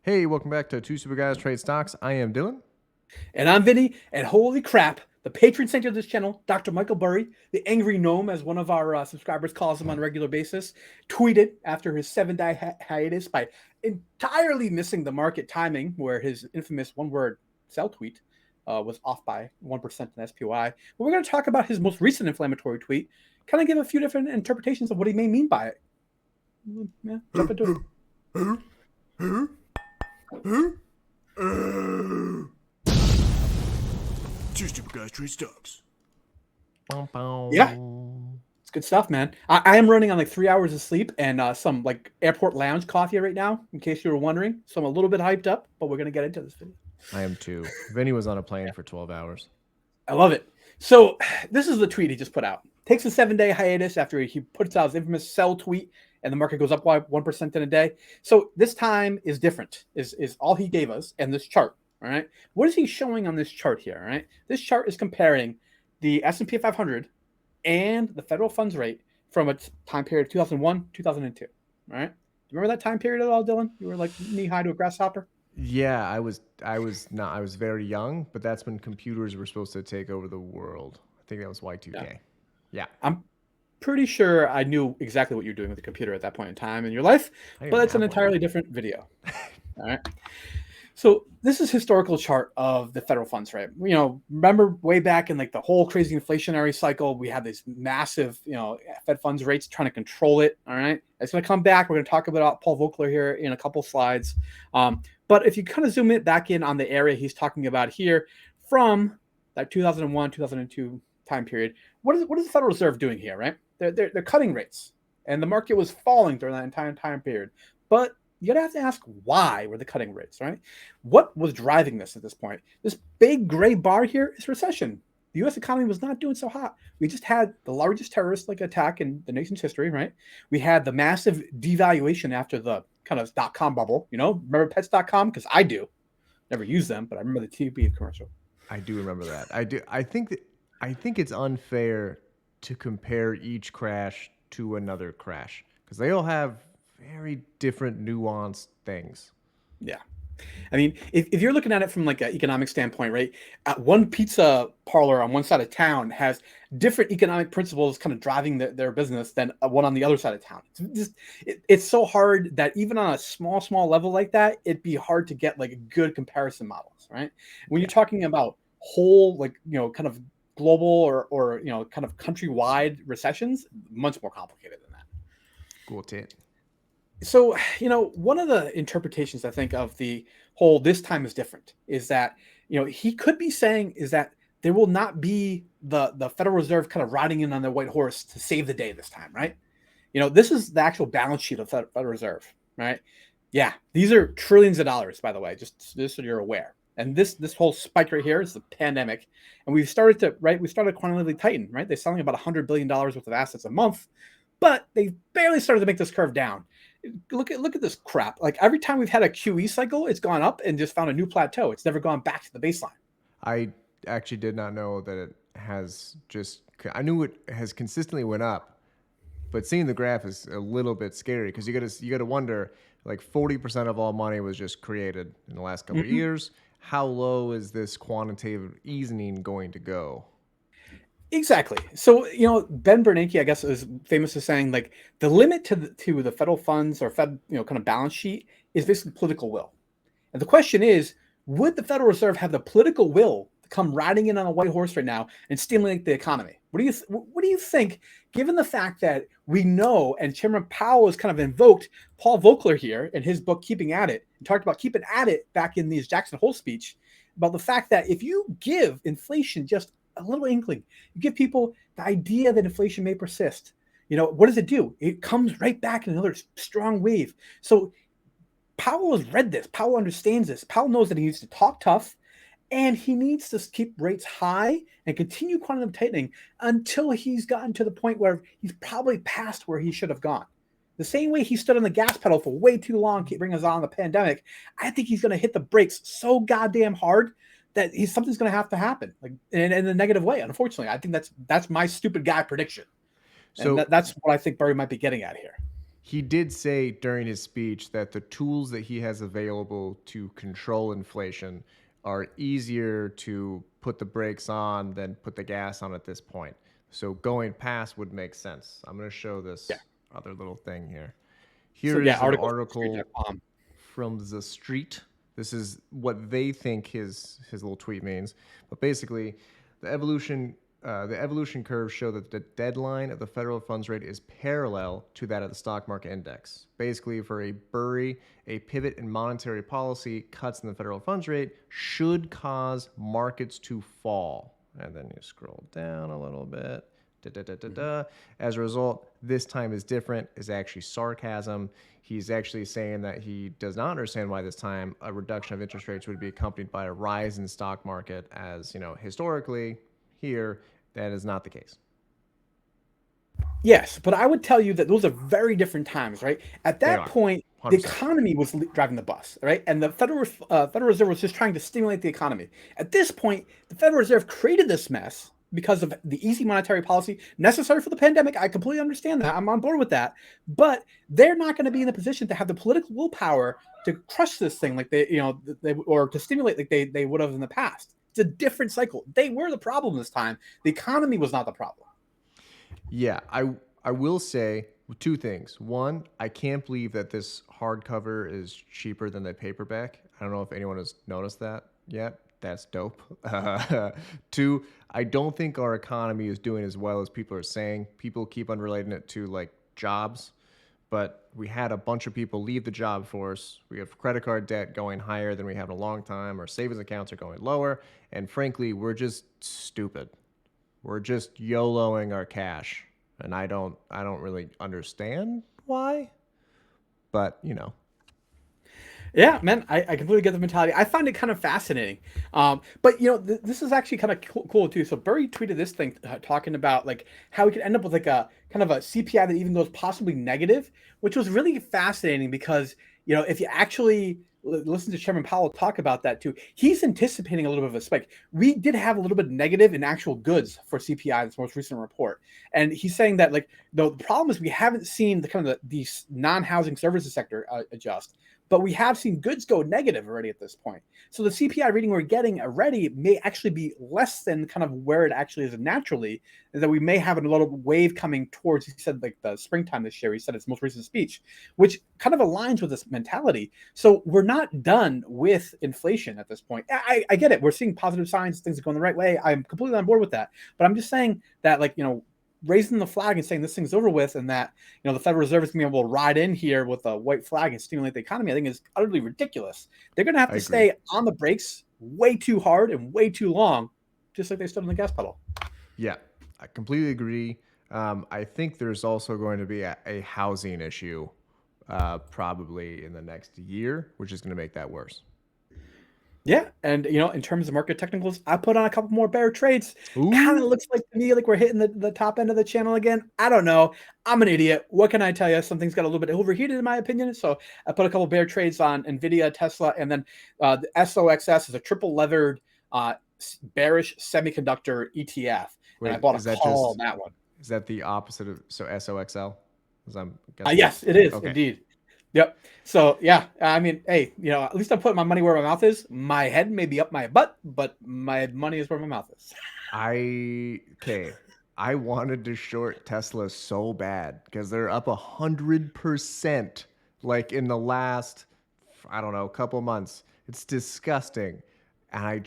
Hey, welcome back to Two Super Guys Trade Stocks. I am Dylan. And I'm Vinny, and holy crap, the patron saint of this channel, Dr. Michael Burry, the angry gnome, as one of our subscribers calls him on a regular basis, tweeted after his 7-day hiatus by entirely missing the market timing, where his infamous one-word sell tweet was off by 1% in SPY. But we're going to talk about his most recent inflammatory tweet, kind of give a few different interpretations of what he may mean by it. Yeah, jump into Two stupid guys trade stocks. Bow, it. Yeah, bow. it's good stuff, man. I am running on like 3 hours of sleep and some like airport lounge coffee right now, in case you were wondering. So I'm a little bit hyped up, but we're gonna get into this video. I am too. Vinny was on a plane for 12 hours. I love it. So this is the tweet he just put out. Takes a 7-day hiatus after he puts out his infamous sell tweet, and the market goes up by 1% in a day. So this time is different. Is all he gave us and this chart. All right. What is he showing on this chart here? All right. This chart is comparing the S&P 500 and the federal funds rate from a time period of 2001, 2002. All right. Remember that time period at all, Dylan? You were like knee high to a grasshopper. Yeah, I was very young, but that's when computers were supposed to take over the world. I think that was Yeah. Y2K. Yeah, I'm pretty sure I knew exactly what you were doing with the computer at that point in time in your life, I didn't but even it's an have one. entirely different video. All right. So this is historical chart of the federal funds rate. Remember way back in like the whole crazy inflationary cycle, we had these massive, Fed funds rates trying to control it. All right. It's going to come back. We're going to talk about Paul Volcker here in a couple slides. But if you kind of zoom it back in on the area he's talking about here from that 2001, 2002 time period, what is the Federal Reserve doing here, right? They're cutting rates, and the market was falling during that entire time period. But you gotta have to ask why were the cutting rates, right? What was driving this at this point? This big gray bar here is recession. The U.S. economy was not doing so hot. We just had the largest terrorist attack in the nation's history, right? We had the massive devaluation after the kind of .com bubble. Remember Pets.com? Because I do. Never use them, but I remember the TV commercial. I do remember that. I do. I think it's unfair to compare each crash to another crash because they all have very different nuanced things. Yeah. I mean, if you're looking at it from like an economic standpoint, right? One pizza parlor on one side of town has different economic principles kind of driving their business than one on the other side of town. It's so hard that even on a small level like that, it'd be hard to get like good comparison models, right? When you're Yeah, talking about whole kind of global or kind of countrywide recessions, much more complicated than that. cool tit. So, one of the interpretations I think of the whole this time is different is that, he could be saying is that there will not be the Federal Reserve kind of riding in on their white horse to save the day this time, right? This is the actual balance sheet of the Federal Reserve, right? Yeah, these are trillions of dollars, by the way, just so you're aware. And this whole spike right here is the pandemic, and we started quantitatively tighten, right? They're selling about $100 billion worth of assets a month, but they barely started to make this curve down. Look at this crap. Like every time we've had a QE cycle, it's gone up and just found a new plateau. It's never gone back to the baseline. I actually did not know that it has just. I knew it has consistently went up, but seeing the graph is a little bit scary because you gotta wonder like 40% of all money was just created in the last couple of Mhm. years. How low is this quantitative easing going to go? Exactly. So, Ben Bernanke, I guess, is famous for saying like the limit to the federal funds or Fed, kind of balance sheet is basically political will. And the question is, would the Federal Reserve have the political will to come riding in on a white horse right now and stimulate the economy? What do you think, given the fact that we know, and Chairman Powell has kind of invoked Paul Volcker here in his book Keeping at It, and talked about keeping at it back in his Jackson Hole speech, about the fact that if you give inflation just a little inkling, you give people the idea that inflation may persist. What does it do? It comes right back in another strong wave. So Powell has read this. Powell understands this. Powell knows that he needs to talk tough and he needs to keep rates high and continue quantitative tightening until he's gotten to the point where he's probably past where he should have gone. The same way he stood on the gas pedal for way too long, bringing us on the pandemic, I think he's going to hit the brakes so goddamn hard that something's going to have to happen, like in a negative way. Unfortunately, I think that's my stupid guy prediction, and So that's what I think Barry might be getting at here. He did say during his speech that the tools that he has available to control inflation are easier to put the brakes on than put the gas on at this point. So going past would make sense. I'm going to show Yeah. this other little thing here. So Here yeah, is an article from article street.com. from the street. This is what they think his little tweet means. But basically, the evolution curves show that the deadline of the federal funds rate is parallel to that of the stock market index. Basically, for a Burry, a pivot in monetary policy cuts in the federal funds rate should cause markets to fall. And then you scroll down a little bit. Da, da, da, da, da. As a result, this time is different, is actually sarcasm. He's actually saying that he does not understand why this time a reduction of interest rates would be accompanied by a rise in stock market, as historically here that is not the case. Yes, but I would tell you that those are very different times, right? At They that are point, the 100%. economy was driving the bus, right? And the Federal Reserve was just trying to stimulate the economy. At this point, the Federal Reserve created this mess because of the easy monetary policy necessary for the pandemic. I completely understand that. I'm on board with that. But they're not going to be in a position to have the political willpower to crush this thing like or to stimulate like they would have in the past. It's a different cycle. They were the problem this time. The economy was not the problem. Yeah, I will say two things. One, I can't believe that this hardcover is cheaper than the paperback. I don't know if anyone has noticed that yet. That's dope. Two, I don't think our economy is doing as well as people are saying. People keep on relating it to like jobs, but we had a bunch of people leave the job force. We have credit card debt going higher than we have in a long time. Our savings accounts are going lower, and frankly, we're just stupid. We're just YOLOing our cash, and I don't really understand why, but Yeah, man, I completely get the mentality. I find it kind of fascinating. But this is actually kind of cool too. So Burry tweeted this thing talking about like how we could end up with like a kind of a CPI that even goes possibly negative, which was really fascinating because if you actually listen to Chairman Powell talk about that too, he's anticipating a little bit of a spike. We did have a little bit negative in actual goods for CPI, this most recent report, and he's saying that like the problem is we haven't seen the kind of the non-housing services sector adjust. But we have seen goods go negative already at this point. So the CPI reading we're getting already may actually be less than kind of where it actually is naturally, and that we may have a little wave coming towards, he said, like the springtime this year. He said his most recent speech, which kind of aligns with this mentality. So we're not done with inflation at this point. I get it. We're seeing positive signs, things are going the right way. I'm completely on board with that. But I'm just saying that, like, raising the flag and saying this thing's over with and that the Federal Reserve is going to be able to ride in here with a white flag and stimulate the economy, I think is utterly ridiculous. They're going to have I to agree. stay on the brakes way too hard and way too long, just like they stood on the gas pedal. Yeah, I completely agree. I think there's also going to be a housing issue probably in the next year, which is going to make that worse. Yeah, and in terms of market technicals, I put on a couple more bear trades. Kind of Ooh, looks like to me like we're hitting the top end of the channel again. I don't know. I'm an idiot. What can I tell you? Something's got a little bit overheated in my opinion. So I put a couple bear trades on Nvidia, Tesla, and then the SOXS is a triple levered bearish semiconductor ETF, and I wait, bought a call on that one. is that the opposite of SOXL? As I'm guessing. Yes, it is Okay. indeed. Yep. So yeah, I mean, hey, at least I'm putting my money where my mouth is. My head may be up my butt, but my money is where my mouth is. Okay. I wanted to short Tesla so bad because they're up 100% like in the last, I don't know, couple months. It's disgusting. And I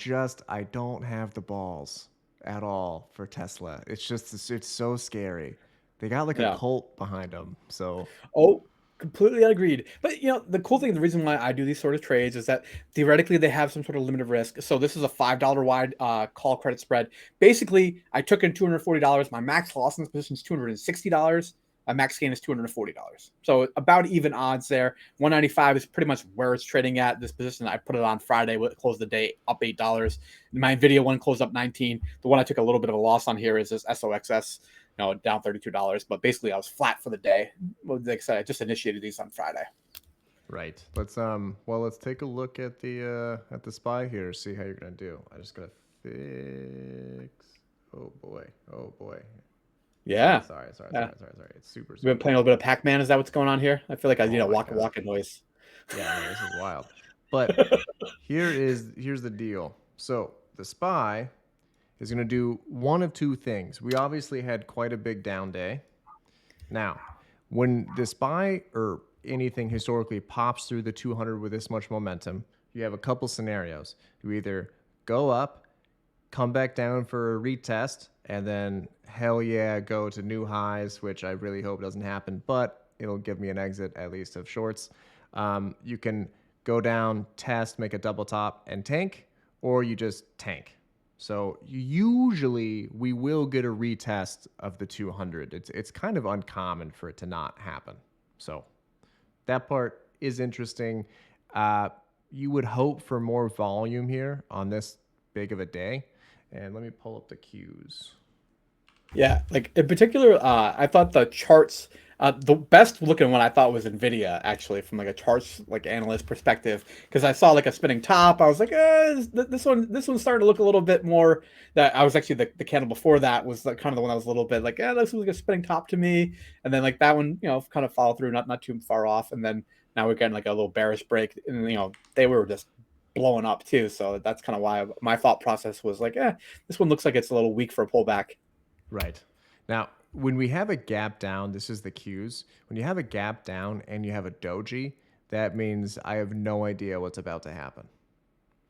don't have the balls at all for Tesla. It's so scary. They got like a Yeah. cult behind them. So Oh, completely agreed. But the cool thing, the reason why I do these sort of trades is that theoretically they have some sort of limit of risk. So this is a $5 wide call credit spread. Basically, I took in $240. My max loss in this position is $260. My max gain is $240. So about even odds there. 195 is pretty much where it's trading at. This position, I put it on Friday, closed the day up $8. My Nvidia one closed up 19. The one I took a little bit of a loss on here is this SOXS. Down $32, but basically I was flat for the day. Like I said, I just initiated these on Friday. right. Let's take a look at the SPY here, see how you're gonna do. I just gotta fix. Oh boy. Oh boy. Yeah. Sorry. Yeah. It's super You've been smooth. playing a little bit of Pac-Man. Is that what's going on here? I feel like I need Oh a my walk god. noise. Yeah, no, this is wild. But here's the deal. So the spy is going to do one of two things. We obviously had quite a big down day. Now, when the SPY or anything historically pops through the 200 with this much momentum, you have a couple scenarios. You either go up, come back down for a retest, and then hell yeah, go to new highs, which I really hope doesn't happen, but it'll give me an exit at least of shorts. You can go down, test, make a double top, and tank, or you just tank. So usually we will get a retest of the 200. It's kind of uncommon for it to not happen. So that part is interesting. You would hope for more volume here on this big of a day. And let me pull up the cues. Yeah, like in particular, I thought the charts, the best looking one I thought was Nvidia actually from like a charts like analyst perspective because I saw like a spinning top. I was like, this one's starting to look a little bit more. That I was actually the candle before that was the, kind of the one that was a little bit like, this looks like a spinning top to me. And then like that one, kind of followed through, not too far off. And then now we're getting like a little bearish break, and they were just blowing up too. So that's kind of why my thought process was like, this one looks like it's a little weak for a pullback. Right. Now, when we have a gap down, this is the cues. When you have a gap down and you have a doji, that means I have no idea what's about to happen.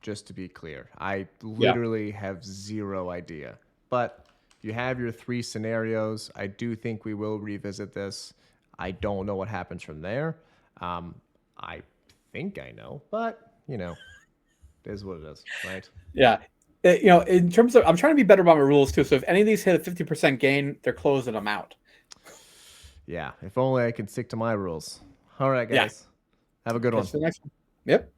Just to be clear, I Yeah. literally have zero idea. But you have your three scenarios. I do think we will revisit this. I don't know what happens from there. I think I know, but it is what it is, right? Yeah. In terms of, I'm trying to be better about my rules too. So if any of these hit a 50% gain, they're closed and I'm out. Yeah, if only I could stick to my rules. All right, Yeah. guys. Have a good one. Catch you the next one. Yep.